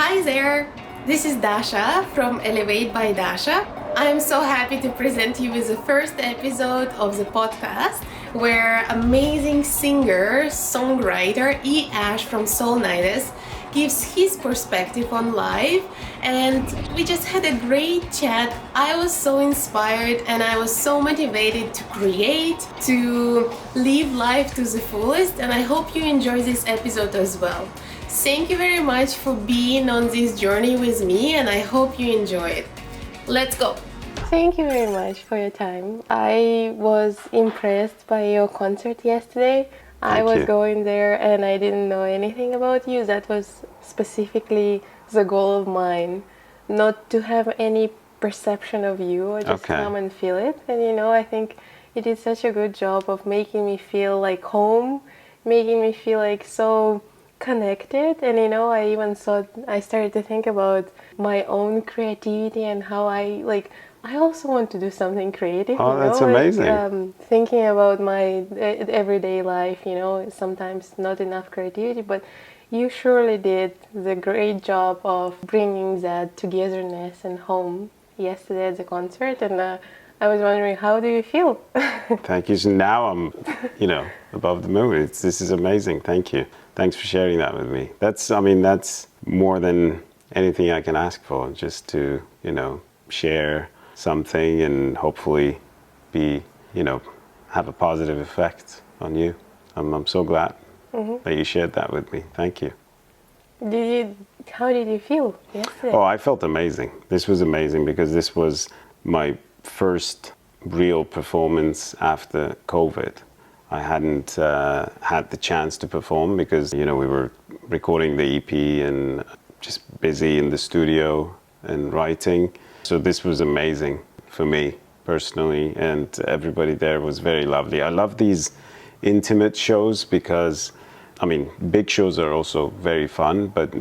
Hi there, this is Dasha from Elevate by Dasha. I'm so happy to present you with the first episode of the podcast where amazing singer, songwriter Ash from Soul Nidus gives his perspective on life, and we just had a great chat. I was so inspired and I was so motivated to create, to live life to the fullest, and I hope you enjoy this episode as well. Thank you very much for being on this journey with me, and I hope you enjoy it. Let's go! Thank you very much for your time. I was impressed by your concert yesterday. I was going there and I didn't know anything about you. That was specifically the goal of mine, not to have any perception of you, or just come and feel it. And I think you did such a good job of making me feel like home, making me feel like so connected. And I even I started to think about my own creativity and how I also want to do something creative. That's amazing. Thinking about my everyday life, sometimes not enough creativity, but you surely did the great job of bringing that togetherness and home yesterday at the concert. And I was wondering, how do you feel? Thank you. So now I'm, above the moon. This is amazing. Thank you. Thanks for sharing that with me. That's more than anything I can ask for, just to, share something and hopefully be, have a positive effect on you. I'm so glad that you shared that with me. Thank you. How did you feel yesterday? Oh, I felt amazing. This was amazing because this was my first real performance after COVID. I hadn't had the chance to perform because, we were recording the EP and just busy in the studio and writing. So this was amazing for me personally, and everybody there was very lovely. I love these intimate shows because, big shows are also very fun, but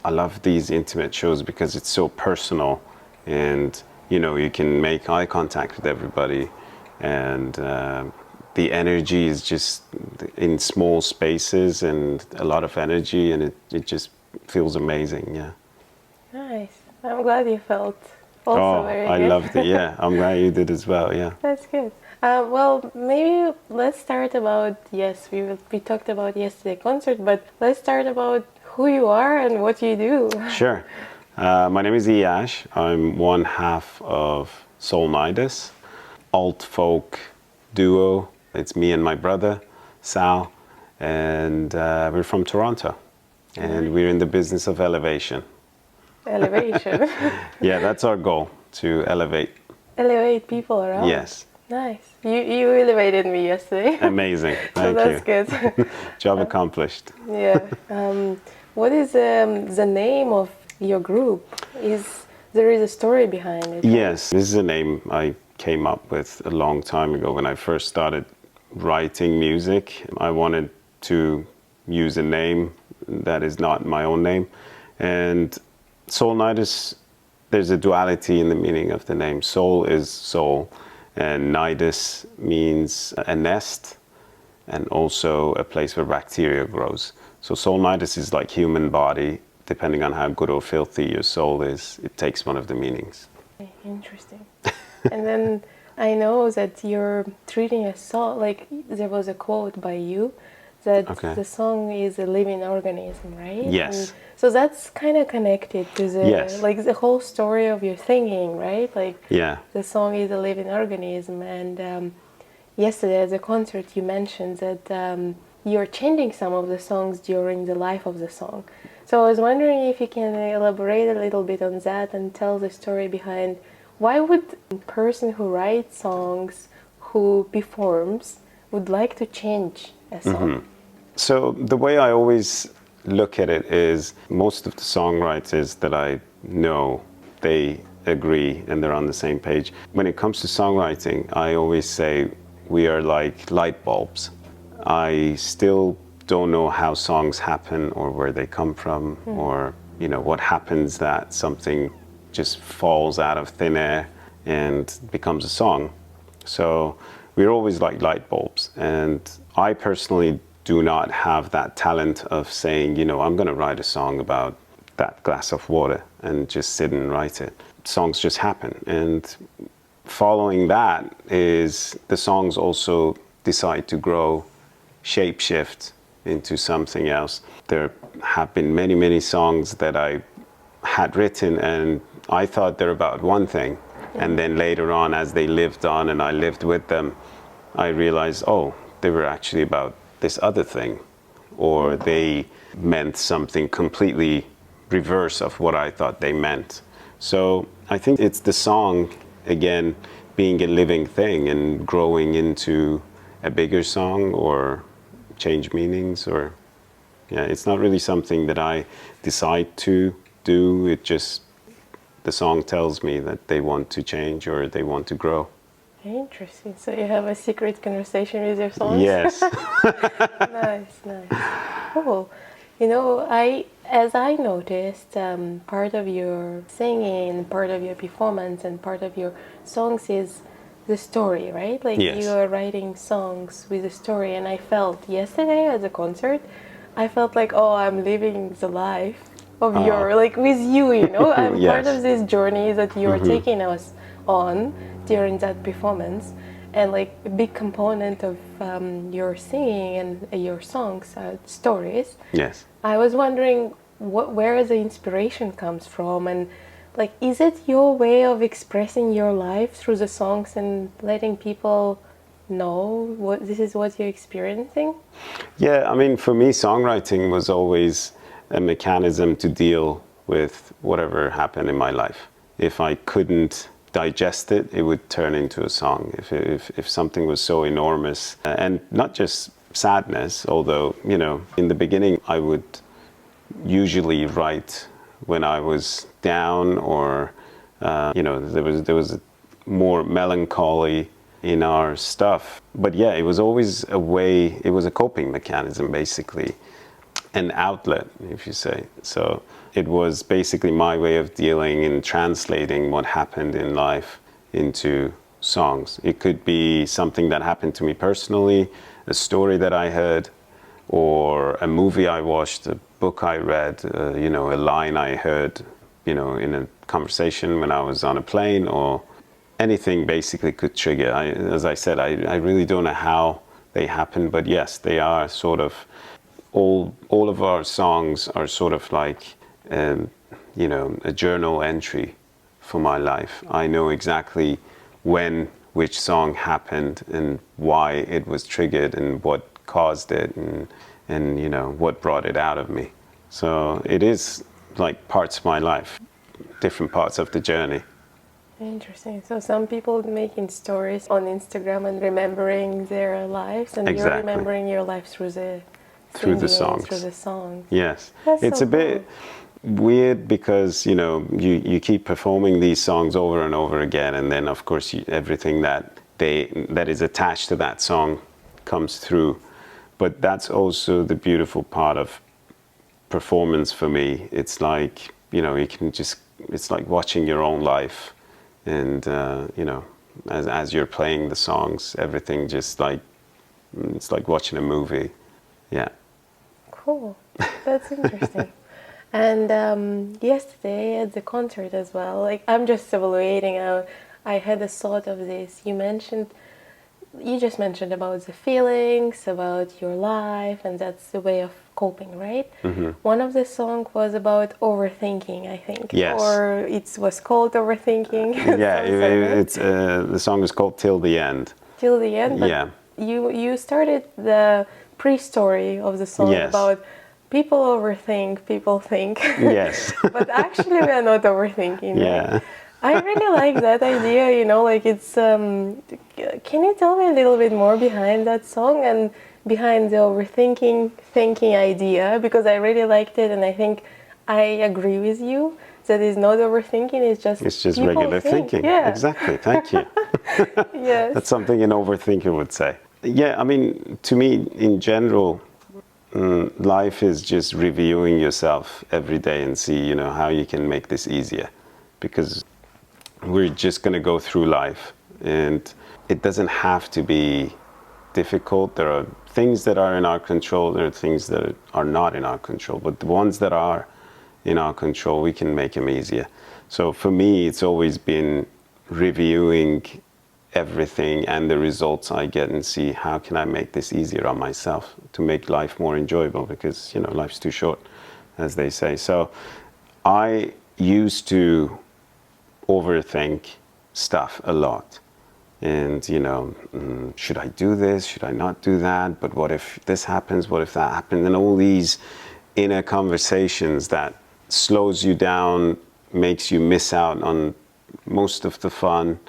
I love these intimate shows because it's so personal, and you can make eye contact with everybody, and the energy is just in small spaces and a lot of energy, and it just feels amazing. Yeah. Nice. I'm glad you felt also very I good. loved it. Yeah, I'm glad you did as well. Yeah. That's good. Well, maybe let's start about, we talked about yesterday concert, but let's start about who you are and what you do. Sure. My name is Ash. I'm one half of Soul Nidus, alt folk duo. It's me and my brother, Sal, and we're from Toronto, and we're in the business of elevation. Elevation. Yeah, that's our goal, to elevate. Elevate people around. Yes. Nice. You elevated me yesterday. Amazing. Thank so you. That's good. Job accomplished. Yeah. What is the name of your group? There is a story behind it? Yes, this is a name I came up with a long time ago when I first started writing music. I wanted to use a name that is not my own name, and Soul Nidus, there's a duality in the meaning of the name. Soul is soul, and Nidus means a nest and also a place where bacteria grows. So Soul Nidus is like human body. Depending on how good or filthy your soul is, it takes one of the meanings. Interesting. And then I know that you're treating a song, like there was a quote by you, that the song is a living organism, right? Yes. And so that's kind of connected to the whole story of your singing, right? The song is a living organism. And yesterday at the concert you mentioned that you're changing some of the songs during the life of the song. So I was wondering if you can elaborate a little bit on that and tell the story behind why would a person who writes songs, who performs, would like to change a song? So the way I always look at it is most of the songwriters that I know, they agree and they're on the same page. When it comes to songwriting, I always say we are like light bulbs. I still don't know how songs happen or where they come from or what happens that something just falls out of thin air and becomes a song. So we're always like light bulbs, and I personally do not have that talent of saying, I'm going to write a song about that glass of water and just sit and write it. Songs just happen. And following that is the songs also decide to grow, shape shift into something else. There have been many, many songs that I had written and I thought they're about one thing. And then later on, as they lived on and I lived with them, I realized, oh, they were actually about this other thing. Or they meant something completely reverse of what I thought they meant. So I think it's the song, again, being a living thing and growing into a bigger song or change meanings, or yeah, it's not really something that I decide to do. It just, the song tells me that they want to change or they want to grow. Interesting. So you have a secret conversation with your songs? Yes. Nice, nice. Cool. You know, as I noticed, part of your singing, part of your performance, and part of your songs is the story, right? Like Yes. you are writing songs with a story, and I felt yesterday at the concert, I felt like, oh, I'm living the life of your, like with you, you know? I'm Yes. part of this journey that you're taking us on during that performance. And like a big component of your singing and your songs are stories. Yes. I was wondering where the inspiration comes from, and like, is it your way of expressing your life through the songs and letting people know what this is what you're experiencing? Yeah, I mean, for me, songwriting was always a mechanism to deal with whatever happened in my life. If I couldn't digest it, it would turn into a song. If something was so enormous, and not just sadness, although, you know, in the beginning I would usually write when I was down, or you know, there was more melancholy in our stuff. But yeah, it was always a way, it was a coping mechanism, basically, an outlet, if you say. So it was basically my way of dealing and translating what happened in life into songs. It could be something that happened to me personally, a story that I heard, or a movie I watched, a book I read, you know, a line I heard, you know, in a conversation when I was on a plane, or anything basically could trigger. As I said, I really don't know how they happen, but yes, they are sort of, all of our songs are sort of like, you know, a journal entry for my life. I know exactly when which song happened and why it was triggered and what caused it, and you know, what brought it out of me. So it is like parts of my life, different parts of the journey. Interesting. So some people making stories on Instagram and remembering their lives, and you're Exactly. remembering your life through the songs. Through the songs. Yes. That's It's so a bit weird because, you know, you keep performing these songs over and over again, and then of course everything that is attached to that song comes through. But that's also the beautiful part of performance for me. It's like, you know, you can just, it's like watching your own life, and you know, as you're playing the songs, everything just like, it's like watching a movie. Yeah. Cool. That's interesting. And yesterday at the concert as well, like I'm just evaluating out, I had a thought of this. You just mentioned about the feelings, about your life, and that's the way of coping, right? Mm-hmm. One of the songs was about overthinking, I think. Yes. Or it was called Overthinking. Yeah, it's the song is called Till the End. Till the End, but yeah. You started the pre-story of the song Yes. about people overthink, people think. Yes. But actually we are not overthinking. Yeah. Right? I really like that idea, you know, like it's, can you tell me a little bit more behind that song and behind the overthinking, thinking idea? Because I really liked it, and I think I agree with you that it's not overthinking, it's just regular thinking. Yeah. Exactly, thank you. Yes. That's something an overthinker would say. Yeah, I mean, to me, in general, life is just reviewing yourself every day and see, you know, how you can make this easier. Because we're just going to go through life, and it doesn't have to be difficult. There are things that are in our control, there are things that are not in our control, but the ones that are, in our control, we can make them easier. So for me, it's always been reviewing everything and the results I get and see how can I make this easier on myself to make life more enjoyable, because life's too short, as they say. So I used to overthink stuff a lot, and should I do this, should I not do that, but what if this happens, what if that happens, and all these inner conversations that slows you down, makes you miss out on most of the fun.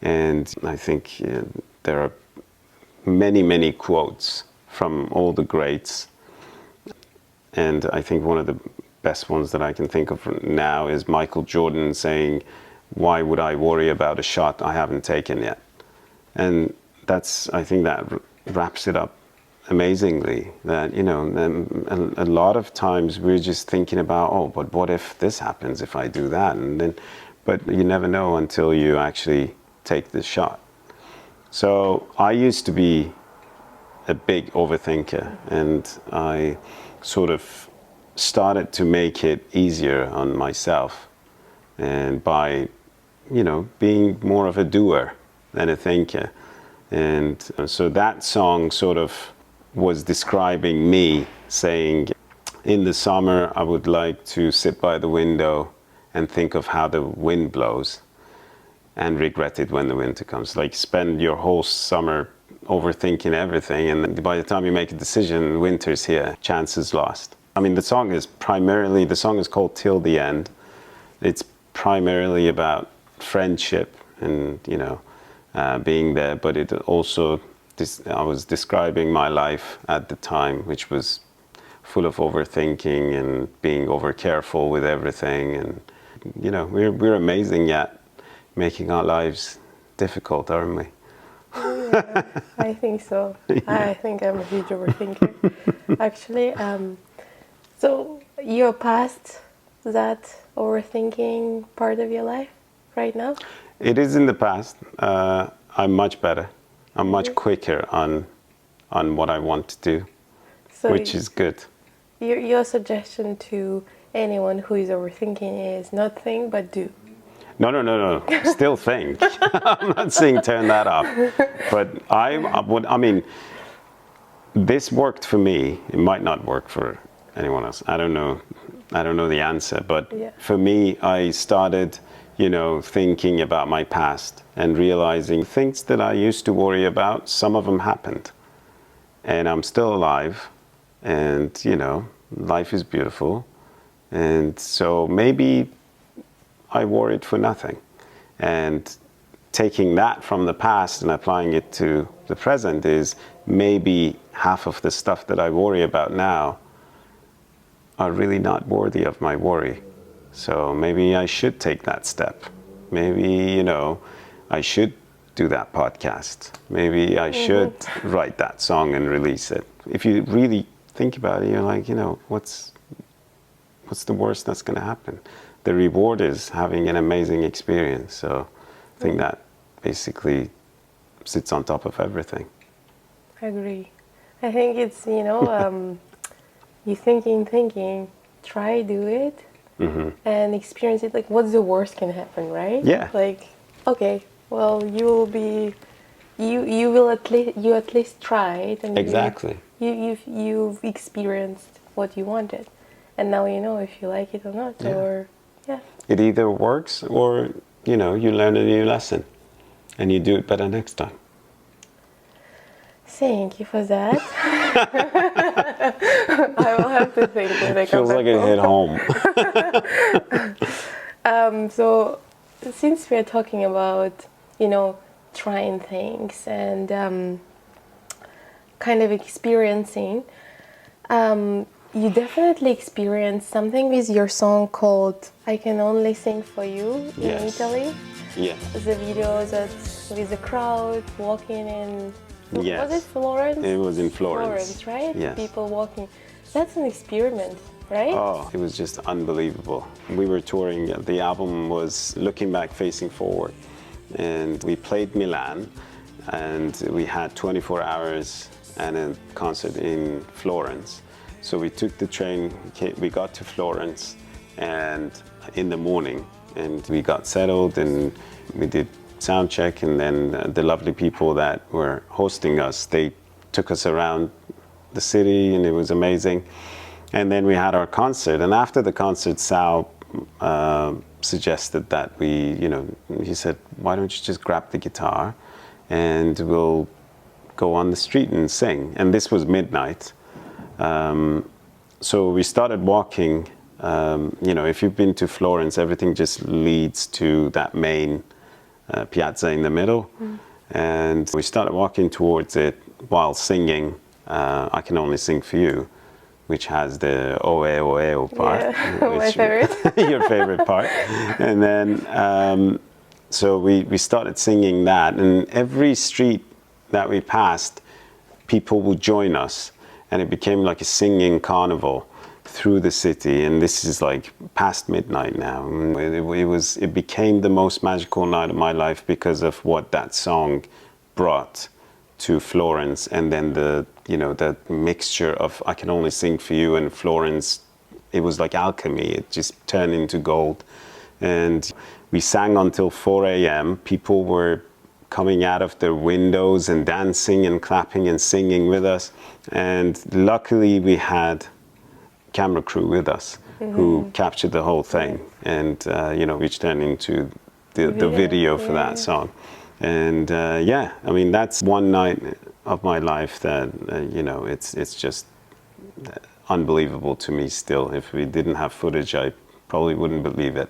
And I think there are many quotes from all the greats, and I think one of the best ones that I can think of now is Michael Jordan saying, "Why would I worry about a shot I haven't taken yet?" And I think that wraps it up amazingly. That a lot of times we're just thinking about, oh, but what if this happens if I do that, but you never know until you actually take the shot. So I used to be a big overthinker, and I sort of started to make it easier on myself, and by being more of a doer than a thinker. And so that song sort of was describing me, saying, in the summer I would like to sit by the window and think of how the wind blows and regret it when the winter comes. Like, spend your whole summer overthinking everything, and by the time you make a decision, winter's here, chances lost. I mean, the song is called Till the End. It's primarily about friendship and being there, but it also, I was describing my life at the time, which was full of overthinking and being over careful with everything. And we're amazing yet making our lives difficult, aren't we? Yeah, I think so. Yeah. I think I'm a huge overthinker, actually. So you're past that overthinking part of your life right now? It is in the past. I'm much better. I'm much quicker on what I want to do, so which is good. Your suggestion to anyone who is overthinking is not think, but do. No. Still think. I'm not saying turn that off. But this worked for me. It might not work for anyone else. I don't know the answer. But for me, I started, thinking about my past and realizing things that I used to worry about, some of them happened. And I'm still alive. And, life is beautiful. And so maybe I worried for nothing. And taking that from the past and applying it to the present is maybe half of the stuff that I worry about now are really not worthy of my worry. So maybe I should take that step. Maybe, I should do that podcast. Maybe I should write that song and release it. If you really think about it, you're like, what's the worst that's going to happen? The reward is having an amazing experience. So I think that basically sits on top of everything. I agree. I think it's, you thinking, try do it and experience it. Like, what's the worst can happen, right? Yeah. Like, okay, well, you will at least try it, and exactly. You've experienced what you wanted, and now you know if you like it or not. Yeah. Or it either works or you learn a new lesson and you do it better next time. Thank you for that. I will have to think when I come Feels back like it hit home. So since we're talking about trying things and kind of experiencing, you definitely experienced something with your song called I Can Only Sing For You in Italy. Yes. The videos with the crowd walking in, yes. Was it Florence? It was in Florence. Florence, right? Yes. People walking. That's an experiment, right? Oh, it was just unbelievable. We were touring, the album was Looking Back, Facing Forward. And we played Milan, and we had 24 hours and a concert in Florence. So we took the train, we got to Florence, and in the morning, and we got settled and we did sound check, and then the lovely people that were hosting us, they took us around the city, and it was amazing. And then we had our concert, and after the concert, Sal suggested that he said, why don't you just grab the guitar and we'll go on the street and sing. And this was midnight. So we started walking. If you've been to Florence, everything just leads to that main piazza in the middle. And we started walking towards it while singing I Can Only Sing For You, which has the oe oe part. Yeah, my favorite. Your favorite part. And then, so we started singing that, and every street that we passed, people would join us, and it became like a singing carnival through the city. And this is like past midnight now. It became the most magical night of my life because of what that song brought to Florence, and then the mixture of I Can Only Sing For You and Florence. It was like alchemy. It just turned into gold. And we sang until 4 a.m. People were coming out of their windows and dancing and clapping and singing with us. And luckily we had camera crew with us who captured the whole thing, and which turned into the video for that song. And that's one night of my life that it's just unbelievable to me still. If we didn't have footage, I probably wouldn't believe it.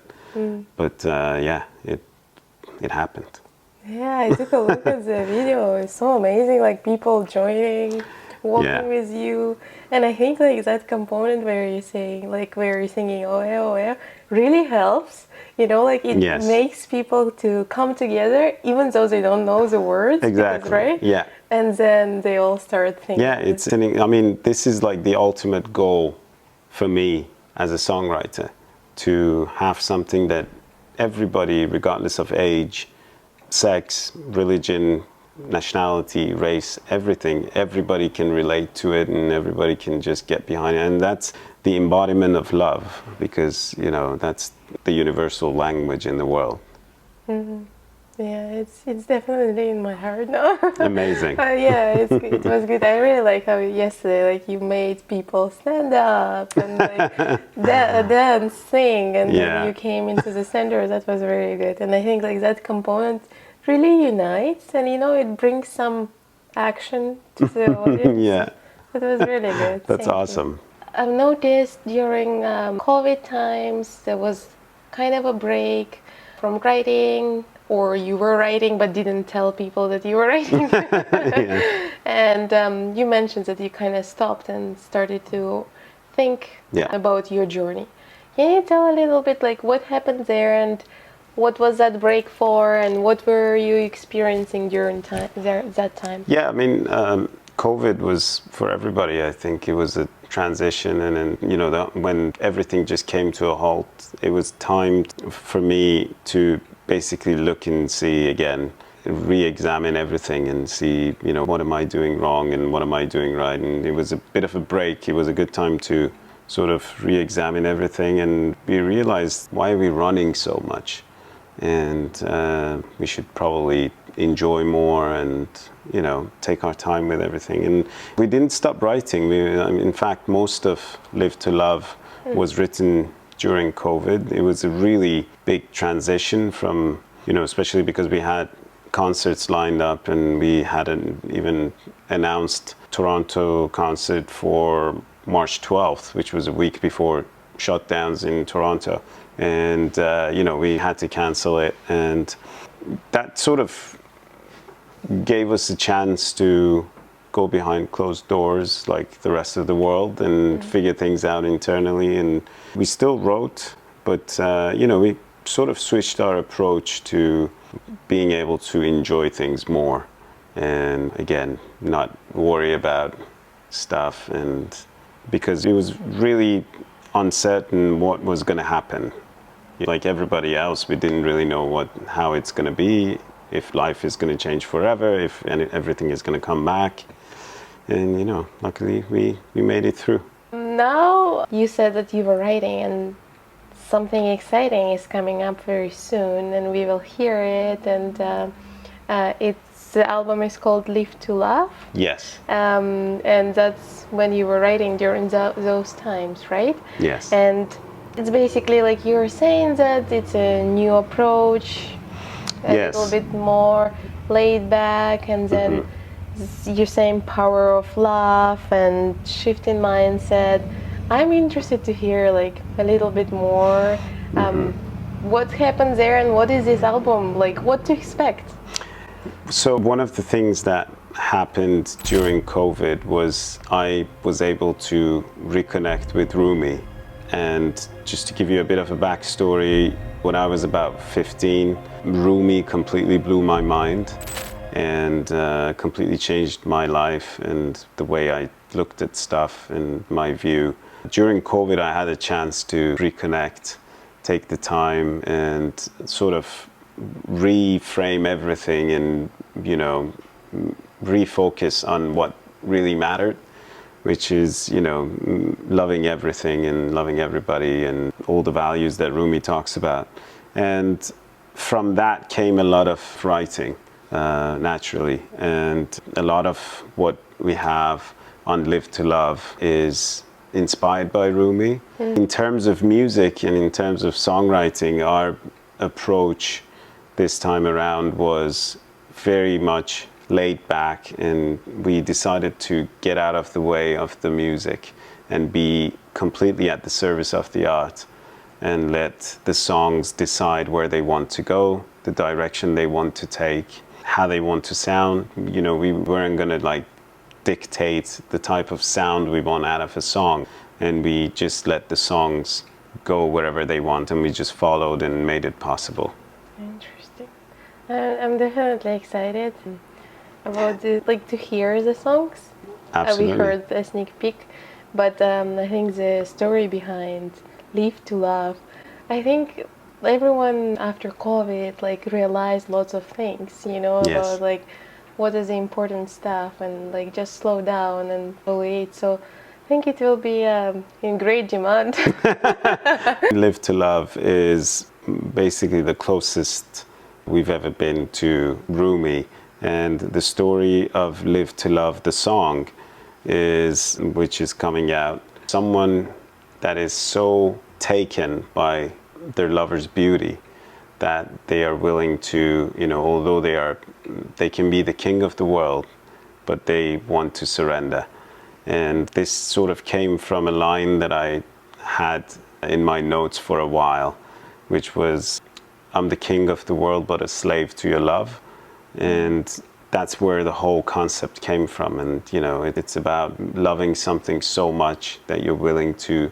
But it happened. Yeah, I took a look at the video. It's so amazing, like people joining, walking with you. And I think like that component where you're singing oh yeah, oh yeah, really helps. It makes people to come together even though they don't know the words. Exactly. Right? Yeah. And then they all start thinking. Yeah, this is like the ultimate goal for me as a songwriter, to have something that everybody, regardless of age, sex, religion, nationality, race, everybody can relate to it, and everybody can just get behind it. And that's the embodiment of love, because that's the universal language in the world. Yeah, it's definitely in my heart now. Amazing. It was good. I really like how yesterday, you made people stand up and dance, sing, and then you came into the center. That was very good. And I think that component really unites, and it brings some action to the audience. Yeah. It was really good. That's Thank awesome. you. I've noticed during COVID times there was kind of a break from writing, or you were writing but didn't tell people that you were writing. And you mentioned that you kind of stopped and started to think about your journey. Can you tell a little bit what happened there, and what was that break for, and what were you experiencing during that time? Yeah, COVID was for everybody. I think it was a transition, and when everything just came to a halt, it was time for me to basically look and see again, re-examine everything and see, what am I doing wrong and what am I doing right. And it was a bit of a break. It was a good time to sort of re-examine everything, and we realized, why are we running so much? And we should probably enjoy more and take our time with everything. And we didn't stop writing. In fact, most of Live to Love was written during COVID. It was a really big transition from, especially because we had concerts lined up, and we hadn't even announced Toronto concert for March 12th, which was a week before shutdowns in Toronto. And, we had to cancel it. And that sort of gave us a chance to go behind closed doors like the rest of the world and figure things out internally. And we still wrote, but, we sort of switched our approach to being able to enjoy things more. And again, not worry about stuff. And because it was really uncertain what was going to happen. Like everybody else, we didn't really know how it's going to be, if life is going to change forever, if everything is going to come back. And, luckily we made it through. Now, you said that you were writing, and something exciting is coming up very soon, and we will hear it. And the album is called Live to Love. Yes. And that's when you were writing during those times, right? Yes. And it's basically like you were saying that it's a new approach, a little bit more laid back, and then you're saying power of love and shift in mindset. I'm interested to hear like a little bit more what happens there and what is this album like, what to expect. So one of the things that happened during COVID was I was able to reconnect with Rumi. And just to give you a bit of a backstory, when I was about 15, Rumi completely blew my mind and completely changed my life and the way I looked at stuff and my view. During COVID, I had a chance to reconnect, take the time and sort of reframe everything and, you know, refocus on what really mattered, which is, you know, loving everything and loving everybody and all the values that Rumi talks about. And from that came a lot of writing, naturally. And a lot of what we have on Live to Love is inspired by Rumi. In terms of music and in terms of songwriting, our approach this time around was very much laid back, and we decided to get out of the way of the music and be completely at the service of the art and let the songs decide where they want to go, the direction they want to take, how they want to sound. You know, we weren't going to like dictate the type of sound we want out of a song, and we just let the songs go wherever they want, and we just followed and made it possible. Interesting. I'm definitely excited about to hear the songs. Absolutely. We heard a sneak peek, but I think the story behind Live to Love, I think everyone after COVID like realized lots of things, you know, about like what is the important stuff and like just slow down and wait. So I think it will be in great demand. Live to Love is basically the closest we've ever been to Rumi. And the story of Live to Love, the song, which is coming out, someone that is so taken by their lover's beauty that they are willing to, you know, although they can be the king of the world, but they want to surrender. And this sort of came from a line that I had in my notes for a while, which was, I'm the king of the world, but a slave to your love. And that's where the whole concept came from. And, you know, it's about loving something so much that you're willing to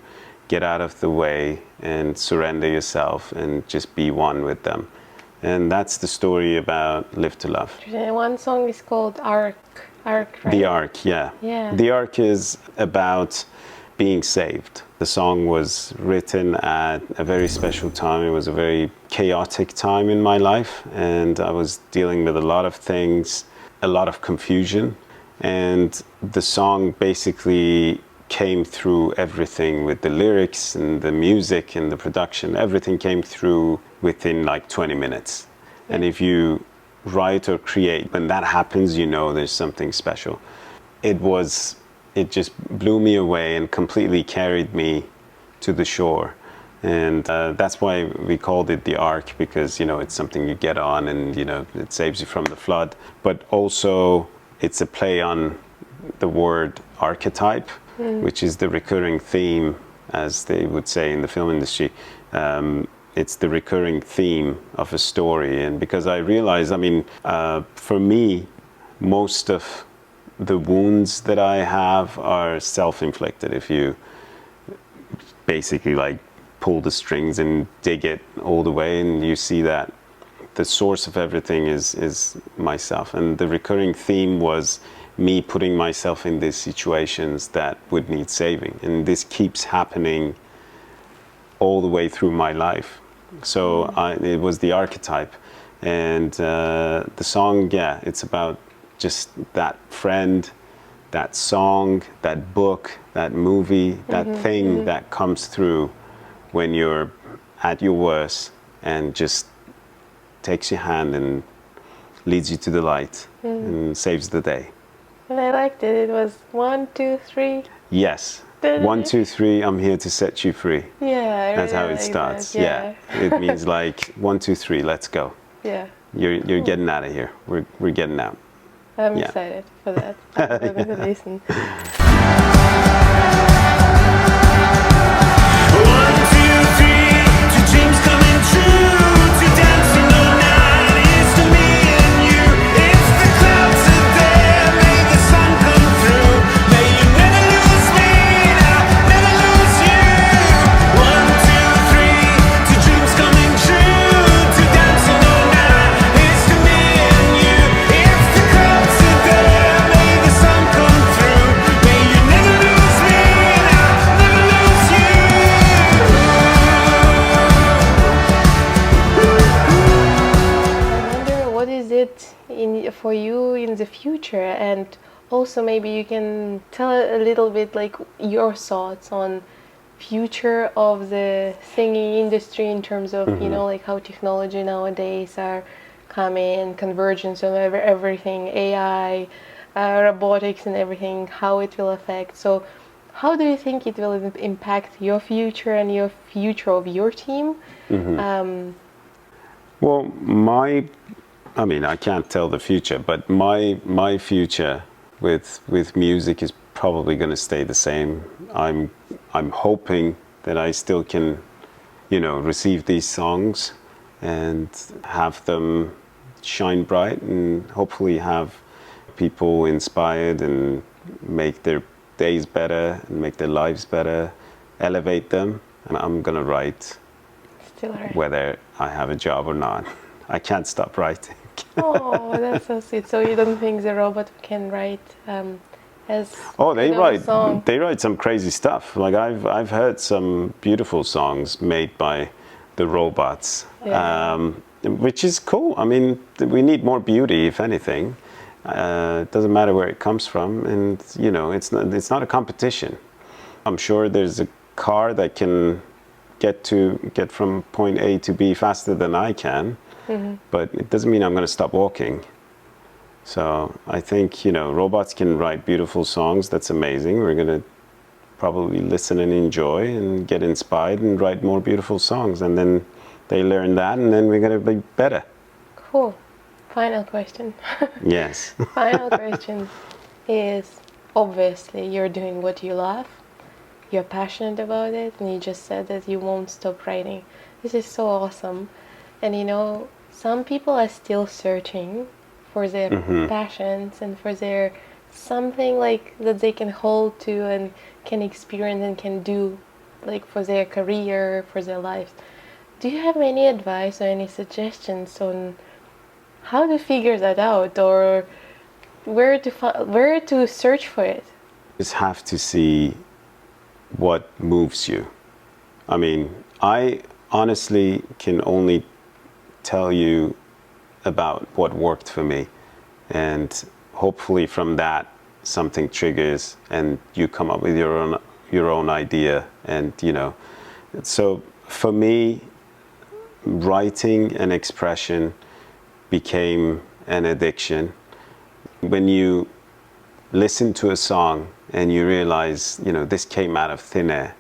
get out of the way and surrender yourself and just be one with them. And that's the story about Live to Love. One song is called Ark, right? The Ark, yeah. The Ark is about being saved. The song was written at a very special time. It was a very chaotic time in my life, and I was dealing with a lot of things, a lot of confusion. And the song basically came through everything with the lyrics and the music and the production. Everything came through within like 20 minutes. And if you write or create, when that happens, you know there's something special. It just blew me away and completely carried me to the shore. And that's why we called it the Ark, because, you know, it's something you get on and, you know, it saves you from the flood. But also it's a play on the word archetype, which is the recurring theme, as they would say in the film industry. It's the recurring theme of a story. And because I realized, I mean, for me, most of the wounds that I have are self-inflicted. If you basically like pull the strings and dig it all the way, and you see that the source of everything is myself. And the recurring theme was me putting myself in these situations that would need saving. And this keeps happening all the way through my life. So it was the archetype. And the song, yeah, it's about just that friend, that song, that book, that movie, that thing that comes through when you're at your worst and just takes your hand and leads you to the light and saves the day. And I liked it. It was 1, 2, 3. Yes. 1, 2, 3, I'm here to set you free. Yeah, I That's really how it like starts. that. Yeah. It means like 1, 2, 3, let's go. Yeah. You're getting out of here. We're getting out. I'm Yeah. excited for that. I'm going to listen. 1, 2, 3, to dreams coming true, to dancing all night. It's to me and you. It's the clouds are there. May the sun come through. May you never lose me, and I'll never lose you. 1, 2, 3, to dreams coming true, to dancing all night. It's to me and you. It's the clouds are there. May the sun come through. May you never lose me, and I'll never lose you. I wonder what is it for you in the future, and also maybe you can tell a little bit like your thoughts on future of the singing industry in terms of like how technology nowadays are coming, convergence of everything, AI, robotics and everything, how it will affect. So how do you think it will impact your future and your future of your team? Well, I mean, I can't tell the future, but my future with music is probably going to stay the same. I'm hoping that I still can, receive these songs and have them shine bright, and hopefully have people inspired and make their days better and make their lives better, elevate them. And I'm going to write Still right. whether I have a job or not. I can't stop writing. Oh, that's so sweet. So you don't think the robot can write as Oh, they kind of a song? They write some crazy stuff. Like I've heard some beautiful songs made by the robots, Yeah. which is cool. I mean, we need more beauty, if anything. It doesn't matter where it comes from, and it's not a competition. I'm sure there's a car that can get from point A to B faster than I can, but it doesn't mean I'm going to stop walking. So I think, robots can write beautiful songs. That's amazing. We're going to probably listen and enjoy and get inspired and write more beautiful songs. And then they learn that, and then we're going to be better. Cool. Final question. Yes. Final question is, obviously you're doing what you love, you're passionate about it, and you just said that you won't stop writing. This is so awesome. And some people are still searching for their passions and for their something like that they can hold to and can experience and can do, like for their career, for their lives. Do you have any advice or any suggestions on how to figure that out, or where to search for it? Just have to see what moves you. I mean, I honestly can only tell you about what worked for me, and hopefully from that something triggers and you come up with your own idea. And so for me, writing and expression became an addiction. When you listen to a song and you realize, this came out of thin air,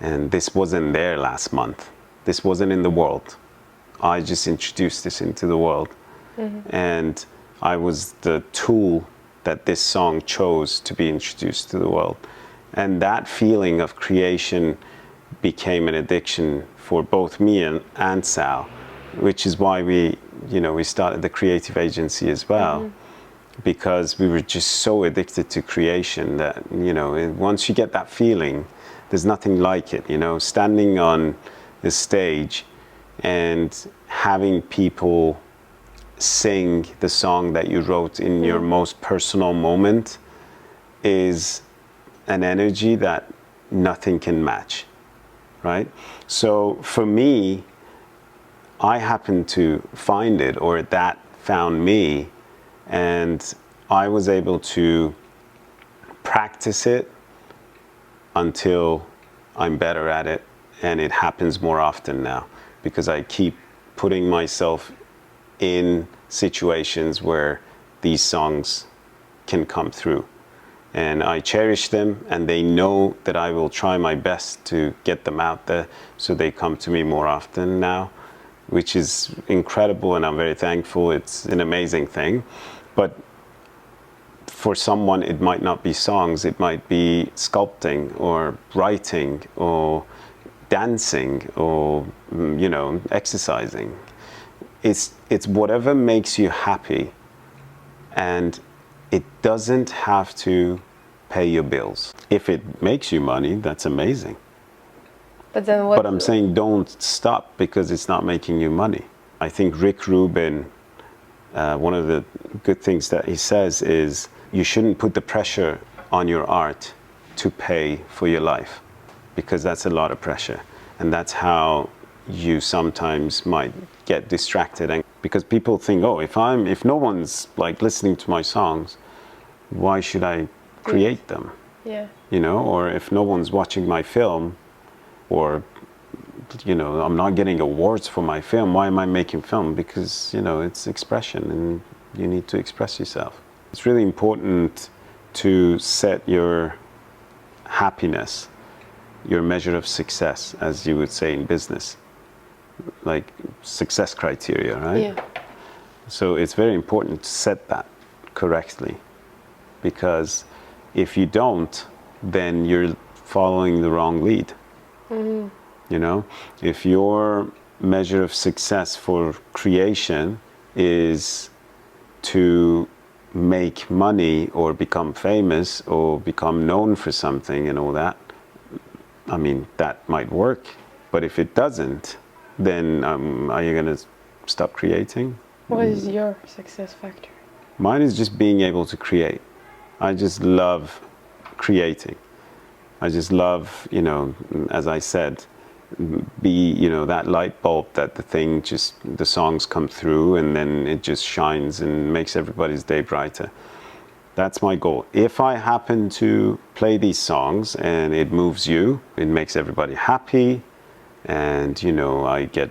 and this wasn't there last month, this wasn't in the world, I just introduced this into the world, and I was the tool that this song chose to be introduced to the world. And that feeling of creation became an addiction for both me and Sal, which is why we started the creative agency as well, because we were just so addicted to creation that, once you get that feeling, there's nothing like it, standing on the stage and having people sing the song that you wrote in your most personal moment is an energy that nothing can match, right? So for me, I happened to find it, or that found me, and I was able to practice it until I'm better at it, and it happens more often now because I keep putting myself in situations where these songs can come through. And I cherish them, and they know that I will try my best to get them out there, so they come to me more often now, which is incredible, and I'm very thankful. It's an amazing thing. But for someone, it might not be songs, it might be sculpting or writing or dancing or, exercising. It's whatever makes you happy, and it doesn't have to pay your bills. If it makes you money, that's amazing. But then what? But I'm saying don't stop because it's not making you money. I think Rick Rubin, one of the good things that he says is you shouldn't put the pressure on your art to pay for your life, because that's a lot of pressure. And that's how you sometimes might get distracted, and because people think, oh, if no one's like listening to my songs, why should I create them? Yeah. Or if no one's watching my film, or I'm not getting awards for my film, why am I making film? Because it's expression, and you need to express yourself. It's really important to set your happiness, your measure of success, as you would say in business, like success criteria, right? Yeah. So it's very important to set that correctly, because if you don't, then you're following the wrong lead. If your measure of success for creation is to make money or become famous or become known for something and all that, I mean, that might work. But if it doesn't, then are you going to stop creating? What is your success factor? Mine is just being able to create. I just love creating. I just love, as I said, be, that light bulb that the songs come through, and then it just shines and makes everybody's day brighter. That's my goal. If I happen to play these songs and it moves you, it makes everybody happy, and, I get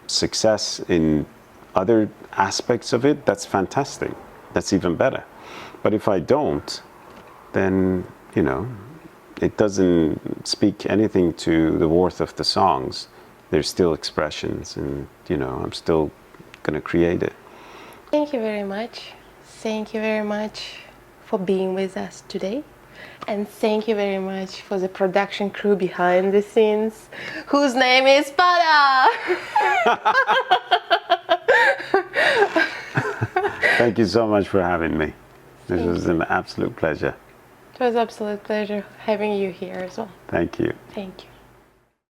success in other aspects of it, that's fantastic. That's even better. But if I don't, then, it doesn't speak anything to the worth of the songs. They're still expressions, and, I'm still going to create it. Thank you very much. Thank you very much for being with us today. And thank you very much for the production crew behind the scenes, whose name is Pada. Thank you so much for having me. This was an absolute pleasure. It was an absolute pleasure having you here as well. Thank you. Thank you.